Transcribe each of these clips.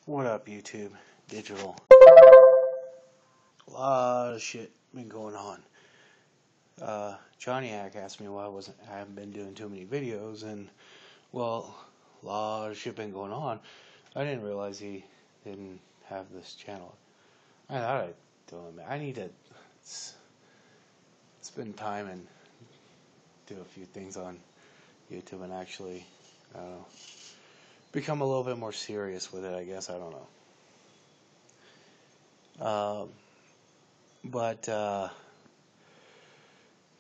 What up, YouTube? Digital. A lot of shit been going on. Johnny asked me why I haven't been doing too many videos, and well, a lot of shit been going on. I didn't realize he didn't have this channel. I thought I'd do him. I need to spend time and do a few things on YouTube and actually become a little bit more serious with it, I guess. I don't know.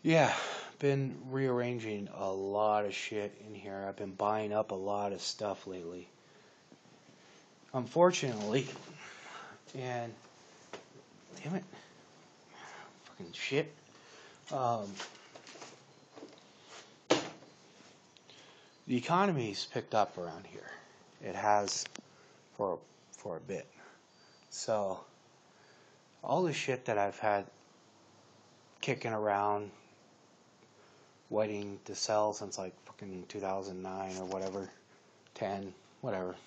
Yeah, been rearranging a lot of shit in here. I've been buying up a lot of stuff lately. Unfortunately, and damn it, fucking shit. The economy's picked up around here. It has for a bit. So all the shit that I've had kicking around waiting to sell since like fucking 2009 or whatever, 10, whatever,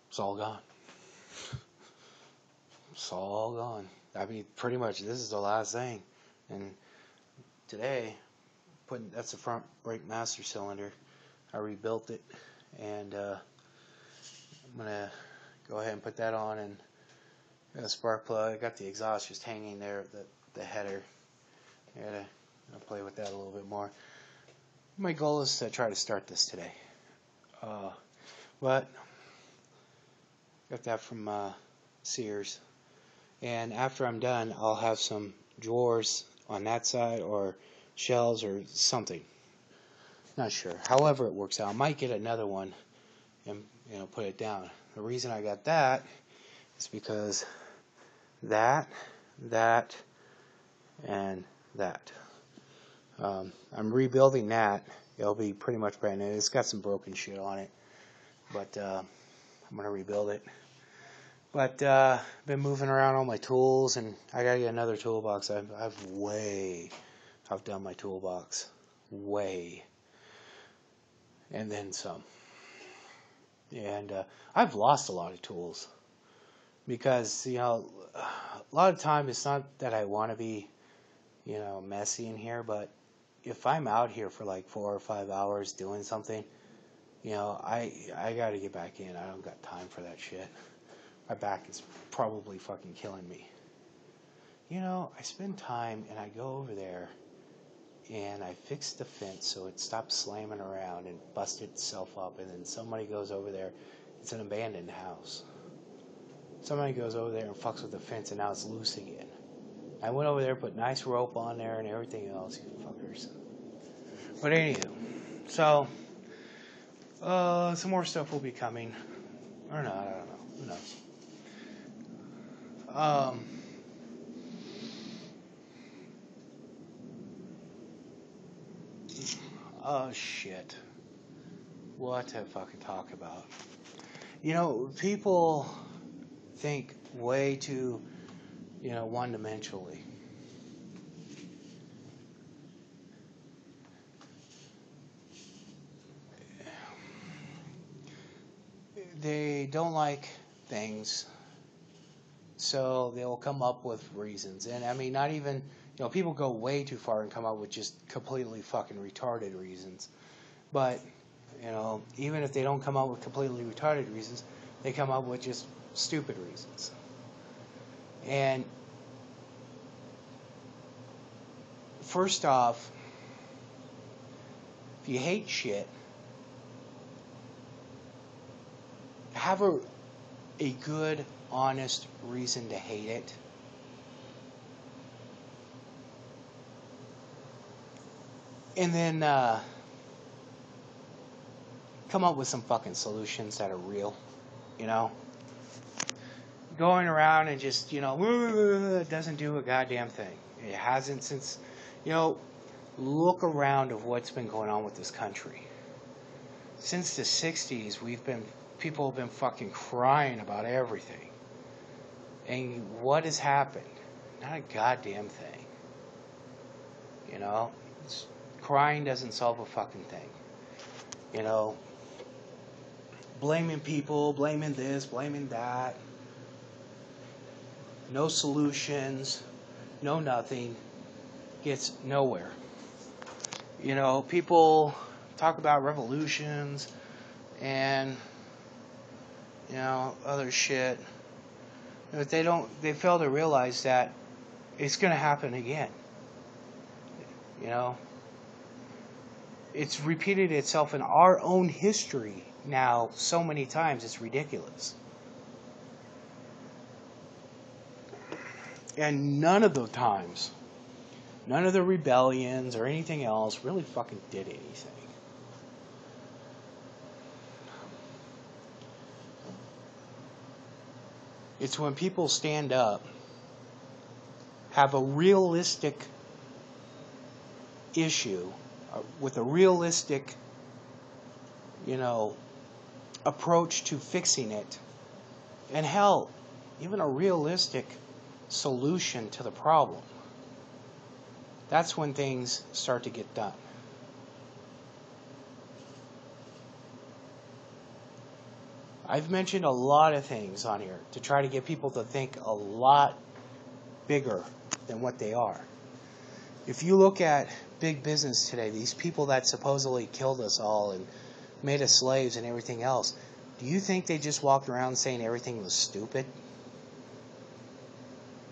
it's all gone. It's all gone. I mean, pretty much this is the last thing. And today, that's the front brake master cylinder. I rebuilt it, and I'm gonna go ahead and put that on, and got a spark plug. I got the exhaust just hanging there, the header. I gotta play with that a little bit more. My goal is to try to start this today. But got that from Sears. And after I'm done, I'll have some drawers on that side or shelves or something. Not sure. However it works out. I might get another one and put it down. The reason I got that is because that, and that. I'm rebuilding that. It'll be pretty much brand new. It's got some broken shit on it, but I'm gonna rebuild it. But been moving around all my tools, and I gotta get another toolbox. I've done my toolbox way, and then some. And I've lost a lot of tools because a lot of time it's not that I want to be messy in here, but if I'm out here for like 4 or 5 hours doing something, I got to get back in. I don't got time for that shit. My back is probably fucking killing me. I spend time and I go over there and I fix the fence so it stops slamming around and busted itself up, and then somebody goes over there. It's an abandoned house. Somebody goes over there and fucks with the fence, and now it's loose again. I went over there, put nice rope on there and everything else, you fuckers. But anywho, so some more stuff will be coming, or not. I don't know. Who knows? Oh shit. What to fucking talk about? People think way too, one-dimensionally. They don't like things, so they'll come up with reasons. And I mean, not even, people go way too far and come up with just completely fucking retarded reasons. But, even if they don't come up with completely retarded reasons, they come up with just stupid reasons. And first off, if you hate shit, have a good, honest reason to hate it. And then come up with some fucking solutions that are real, Going around and just, doesn't do a goddamn thing. It hasn't since, look around of what's been going on with this country. Since the 60s, people have been fucking crying about everything. And what has happened? Not a goddamn thing. Crying doesn't solve a fucking thing. blaming people, blaming this, blaming that. No solutions, no nothing. Gets nowhere. You know, people talk about revolutions and, you know, other shit. But they fail to realize that it's going to happen again. You know, it's repeated itself in our own history now so many times, it's ridiculous. And none of the times, none of the rebellions or anything else really fucking did anything. It's when people stand up, have a realistic issue, with a realistic, you know, approach to fixing it, and hell, even a realistic solution to the problem. That's when things start to get done. I've mentioned a lot of things on here to try to get people to think a lot bigger than what they are. If you look at big business today, these people that supposedly killed us all and made us slaves and everything else, do you think they just walked around saying everything was stupid?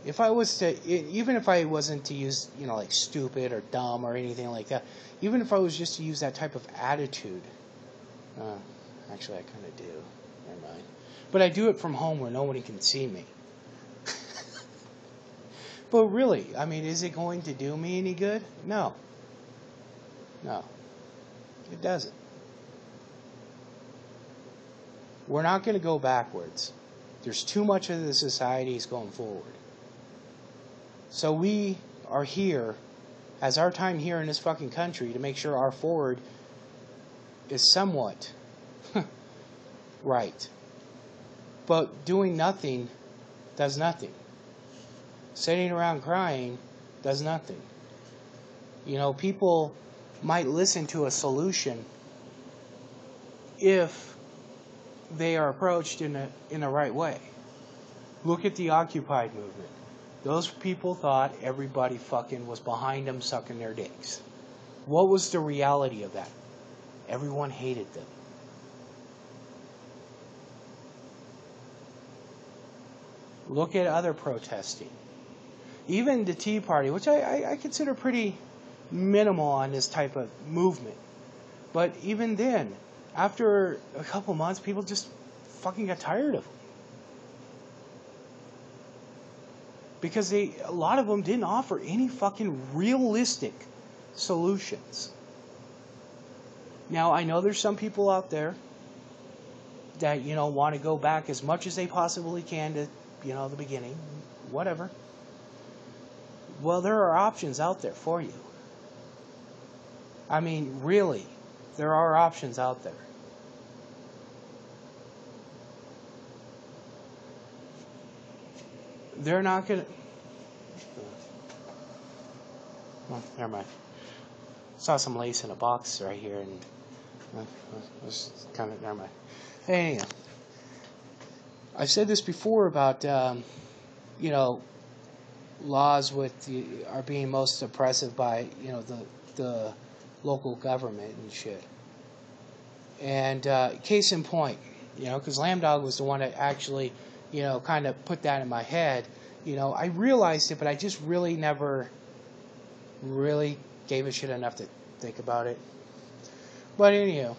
If I was to, even if I wasn't to use, you know, like stupid or dumb or anything like that, even if I was just to use that type of attitude, actually I kind of do, never mind. But I do it from home where nobody can see me. But really, I mean, is it going to do me any good? No. No. It doesn't. We're not going to go backwards. There's too much of the society is going forward. So we are here, as our time here in this fucking country, to make sure our forward is somewhat right. But doing nothing does nothing. Sitting around crying does nothing. You know, people might listen to a solution if they are approached in a right way. Look at the Occupy movement. Those people thought everybody fucking was behind them sucking their dicks. What was the reality of that? Everyone hated them. Look at other protesting. Even the Tea Party, which I consider pretty minimal on this type of movement. But even then, after a couple months, people just fucking got tired of them. Because a lot of them didn't offer any fucking realistic solutions. Now, I know there's some people out there that, you know, want to go back as much as they possibly can to, you know, the beginning, whatever. Well, there are options out there for you. I mean, really, there are options out there. They're not going to... Oh, never mind. Saw some lace in a box right here, and was kind of... Never mind. Anyhow, I've said this before about, you know, laws are being most oppressive by, you know, the local government and shit. And case in point, you know, because Lambdog was the one that actually, you know, kind of put that in my head. You know, I realized it, but I just really never really gave a shit enough to think about it. But anyhow,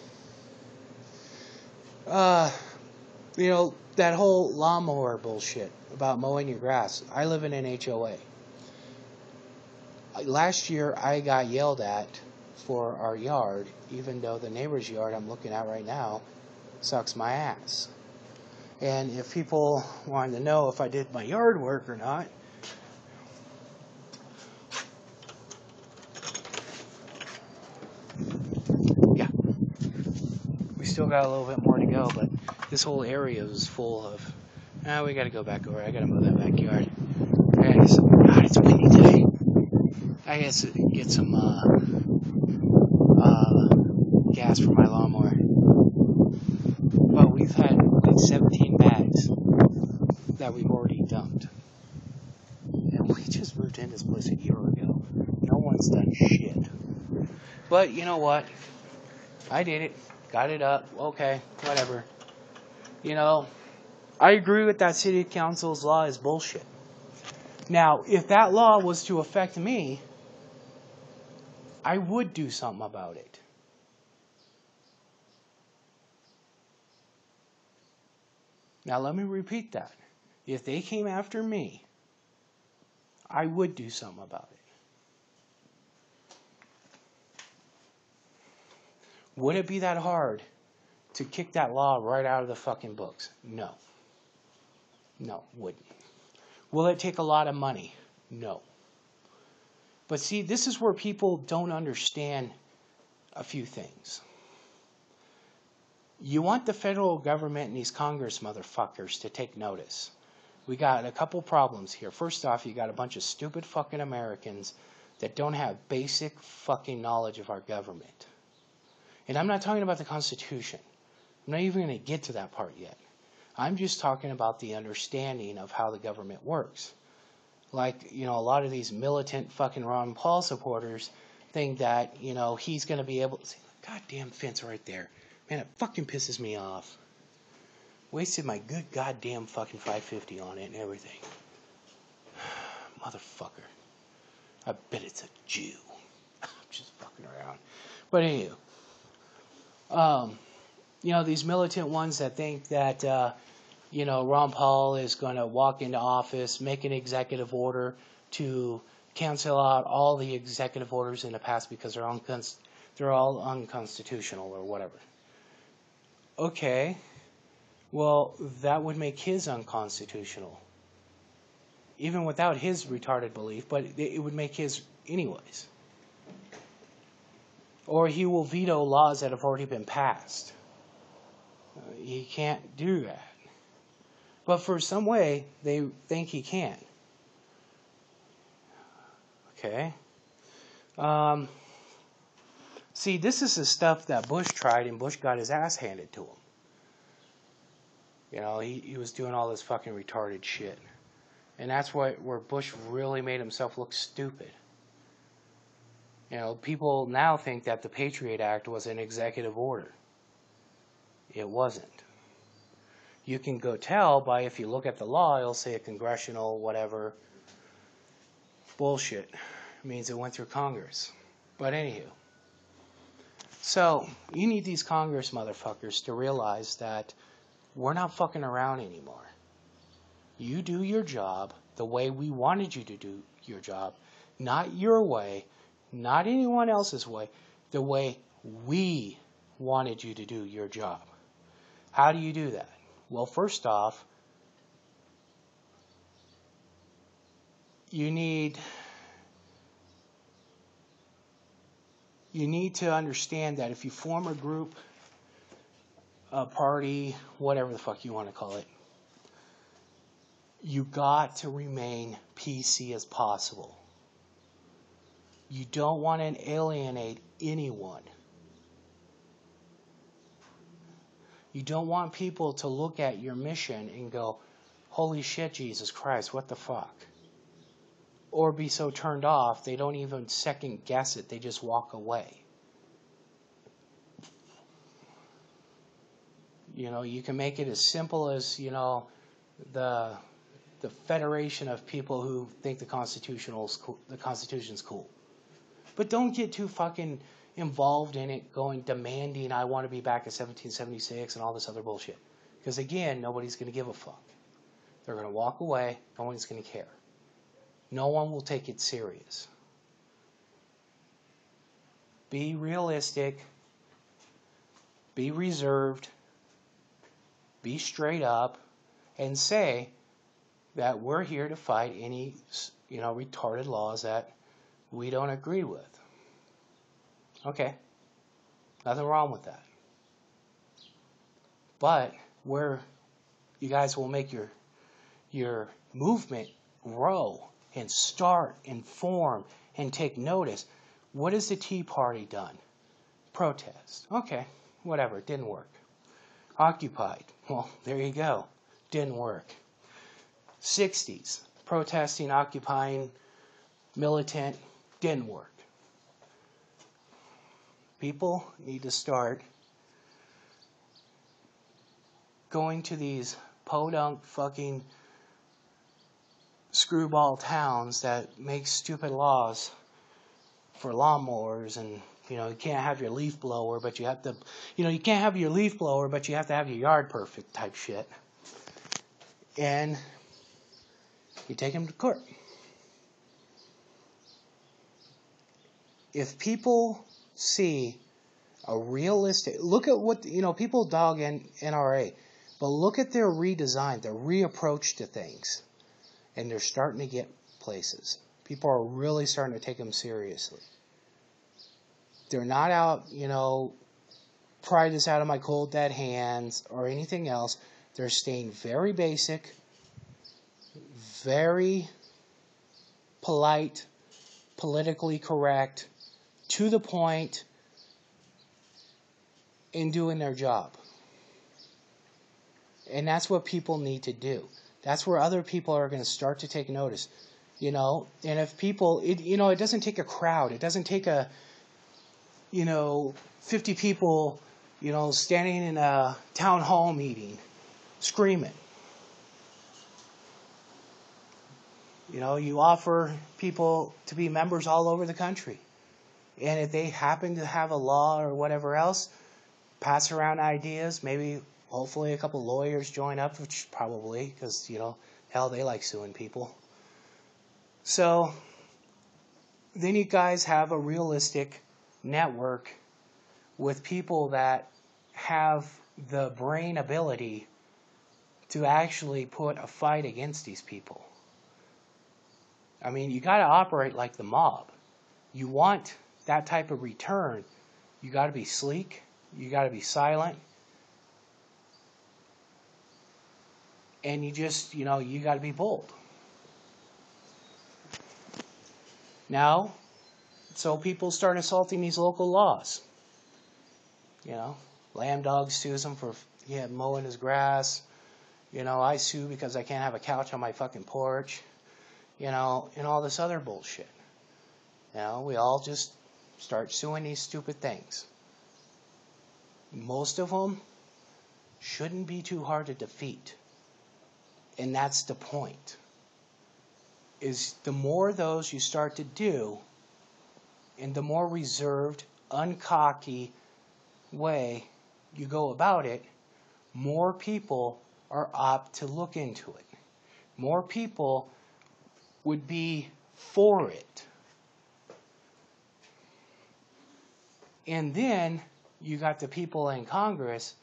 you know, that whole lawnmower bullshit about mowing your grass. I live in an HOA. Last year, I got yelled at for our yard, even though the neighbor's yard I'm looking at right now sucks my ass. And if people wanted to know if I did my yard work or not, yeah, we still got a little bit more to go, but this whole area is full of, we got to go back over. I got to mow that backyard. God, it's windy today. I guess get some gas for my lawnmower. But we 17 bags that we've already dumped. And we just moved in this place a year ago. No one's done shit. But you know what? I did it. Got it up. Okay, whatever. You know, I agree with that city council's law is bullshit. Now, if that law was to affect me, I would do something about it. Now, let me repeat that. If they came after me, I would do something about it. Would it be that hard to kick that law right out of the fucking books? No. No, wouldn't. Will it take a lot of money? No. But see, this is where people don't understand a few things. You want the federal government and these Congress motherfuckers to take notice. We got a couple problems here. First off, you got a bunch of stupid fucking Americans that don't have basic fucking knowledge of our government. And I'm not talking about the Constitution. I'm not even going to get to that part yet. I'm just talking about the understanding of how the government works. Like, you know, a lot of these militant fucking Ron Paul supporters think that, you know, he's going to be able to see, goddamn fence right there. Man, it fucking pisses me off. Wasted my good goddamn fucking $5.50 on it and everything. Motherfucker. I bet it's a Jew. I'm just fucking around. But anyway, you know, these militant ones that think that, you know, Ron Paul is going to walk into office, make an executive order to cancel out all the executive orders in the past because they're all unconstitutional or whatever. Okay, well, that would make his unconstitutional. Even without his retarded belief, but it would make his anyways. Or he will veto laws that have already been passed. He can't do that. But for some way, they think he can. Okay. See, this is the stuff that Bush tried, and Bush got his ass handed to him. You know, he was doing all this fucking retarded shit. And that's where Bush really made himself look stupid. You know, people now think that the Patriot Act was an executive order. It wasn't. You can go tell by, if you look at the law, it'll say a congressional whatever. Bullshit. It means it went through Congress. But anywho. So, you need these Congress motherfuckers to realize that we're not fucking around anymore. You do your job the way we wanted you to do your job. Not your way, not anyone else's way, the way we wanted you to do your job. How do you do that? Well, first off, you need to understand that if you form a group, a party, whatever the fuck you want to call it, you got to remain PC as possible. You don't want to alienate anyone. You don't want people to look at your mission and go, holy shit, Jesus Christ, what the fuck? Or be so turned off, they don't even second guess it, they just walk away. You know, you can make it as simple as, you know, the federation of people who think the Constitution's cool. But don't get too fucking involved in it, demanding I want to be back in 1776 and all this other bullshit. Because again, nobody's going to give a fuck. They're going to walk away. No one's going to care. No one will take it serious. Be realistic. Be reserved. Be straight up. And say that we're here to fight any, you know, retarded laws that we don't agree with. Okay. Nothing wrong with that. But where you guys will make your movement grow and start and form and take notice. What has the Tea Party done? Protest. Okay, whatever, it didn't work. Occupied. Well, there you go. Didn't work. 60s, protesting, occupying, militant, didn't work. People need to start going to these podunk fucking screwball towns that make stupid laws for lawnmowers, and you can't have your leaf blower, but you have to, you can't have your leaf blower, but you have to have your yard perfect type shit. And you take them to court. If people see a realistic, look at what, people dog NRA, but look at their redesign, their reapproach to things, and they're starting to get places. People are really starting to take them seriously. They're not out, pry this out of my cold dead hands or anything else. They're staying very basic, very polite, politically correct, to the point, in doing their job. And that's what people need to do. That's where other people are going to start to take notice. And if people, it doesn't take a crowd. It doesn't take 50 people, standing in a town hall meeting, screaming. You offer people to be members all over the country. And if they happen to have a law or whatever else, pass around ideas, maybe, hopefully a couple lawyers join up, which probably, because, hell, they like suing people. So, then you guys have a realistic network with people that have the brain ability to actually put a fight against these people. I mean, you got to operate like the mob. You want that type of return, you got to be sleek, you got to be silent, and you just, you got to be bold. Now, so people start assaulting these local laws. Lamb Dog sues him for mowing his grass. I sue because I can't have a couch on my fucking porch. And all this other bullshit. We all just start suing these stupid things. Most of them shouldn't be too hard to defeat. And that's the point. Is the more of those you start to do, and the more reserved, uncocky way you go about it, more people are apt to look into it. More people would be for it. And then you got the people in Congress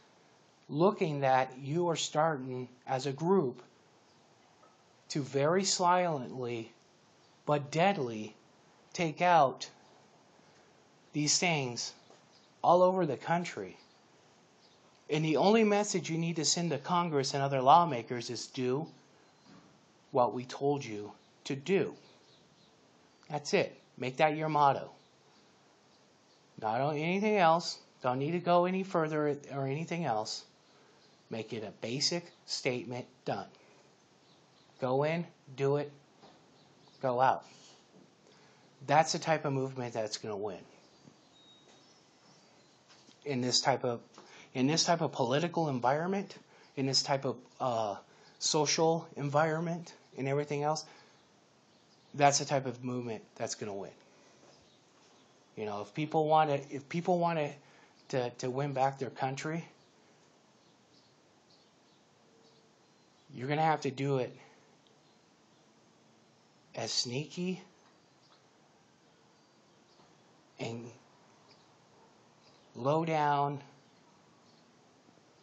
looking that you are starting as a group to very silently but deadly take out these things all over the country. And the only message you need to send to Congress and other lawmakers is do what we told you to do. That's it. Make that your motto. Not on anything else. Don't need to go any further or anything else. Make it a basic statement, done. Go in, do it, go out. That's the type of movement that's going to win. In this type of political environment, in this type of social environment and everything else, that's the type of movement that's going to win. If people want to win back their country, you're going to have to do it as sneaky and low down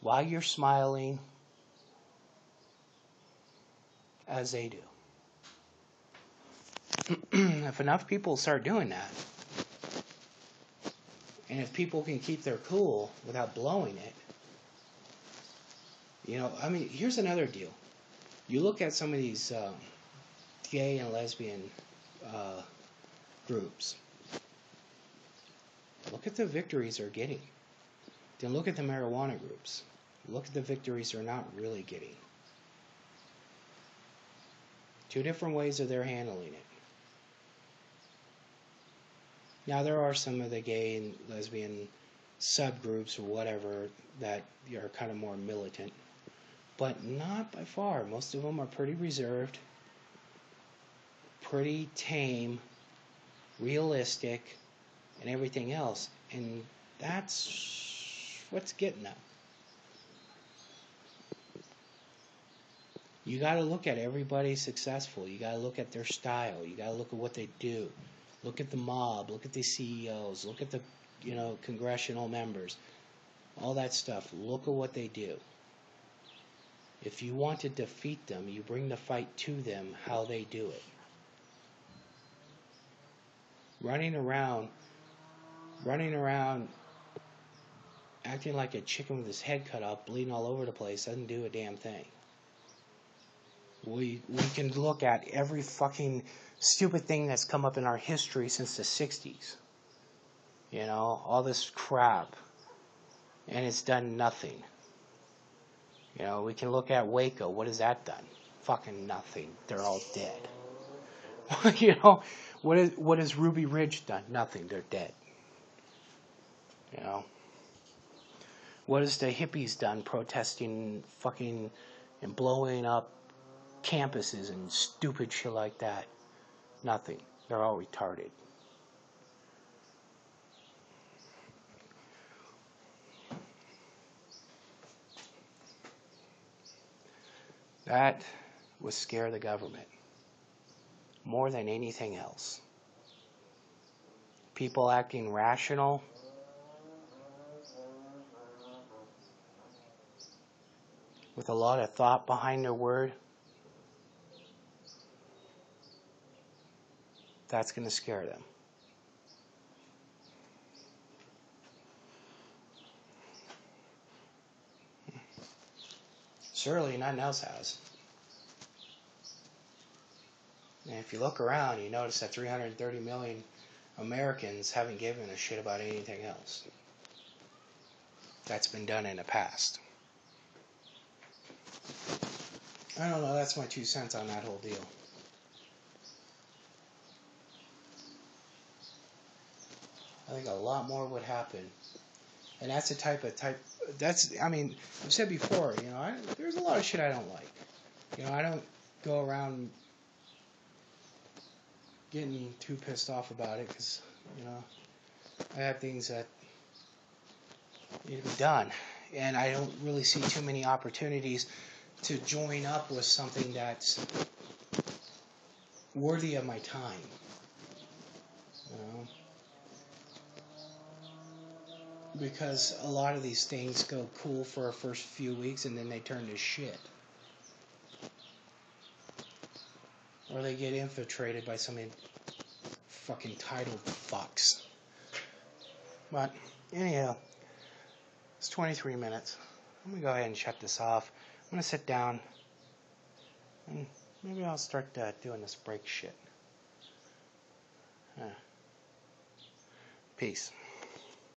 while you're smiling as they do. If enough people start doing that, and if people can keep their cool without blowing it, here's another deal. You look at some of these gay and lesbian groups. Look at the victories they're getting. Then look at the marijuana groups. Look at the victories they're not really getting. Two different ways of their handling it. Now there are some of the gay and lesbian subgroups or whatever that are kind of more militant, but not by far. Most of them are pretty reserved, pretty tame, realistic, and everything else. And that's what's getting them. You got to look at everybody successful. You got to look at their style. You got to look at what they do. Look at the mob. Look at the CEOs. Look at the, congressional members. All that stuff. Look at what they do. If you want to defeat them, you bring the fight to them how they do it. Running around acting like a chicken with his head cut off, bleeding all over the place, doesn't do a damn thing. We can look at every fucking stupid thing that's come up in our history since the 60s. All this crap. And it's done nothing. We can look at Waco. What has that done? Fucking nothing. They're all dead. What has Ruby Ridge done? Nothing. They're dead. What has the hippies done protesting fucking and blowing up campuses and stupid shit like that? Nothing. They're all retarded. That would scare the government more than anything else. People acting rational, with a lot of thought behind their word, that's going to scare them. Surely nothing else has. And if you look around, you notice that 330 million Americans haven't given a shit about anything else. That's been done in the past. I don't know, that's my 2 cents on that whole deal. I think a lot more would happen. And that's the I've said before, there's a lot of shit I don't like. I don't go around getting too pissed off about it because, I have things that need to be done. And I don't really see too many opportunities to join up with something that's worthy of my time. Because a lot of these things go cool for our first few weeks and then they turn to shit. Or they get infiltrated by some fucking entitled fucks. But, anyhow, it's 23 minutes. I'm going to go ahead and shut this off. I'm going to sit down and maybe I'll start doing this break shit. Peace.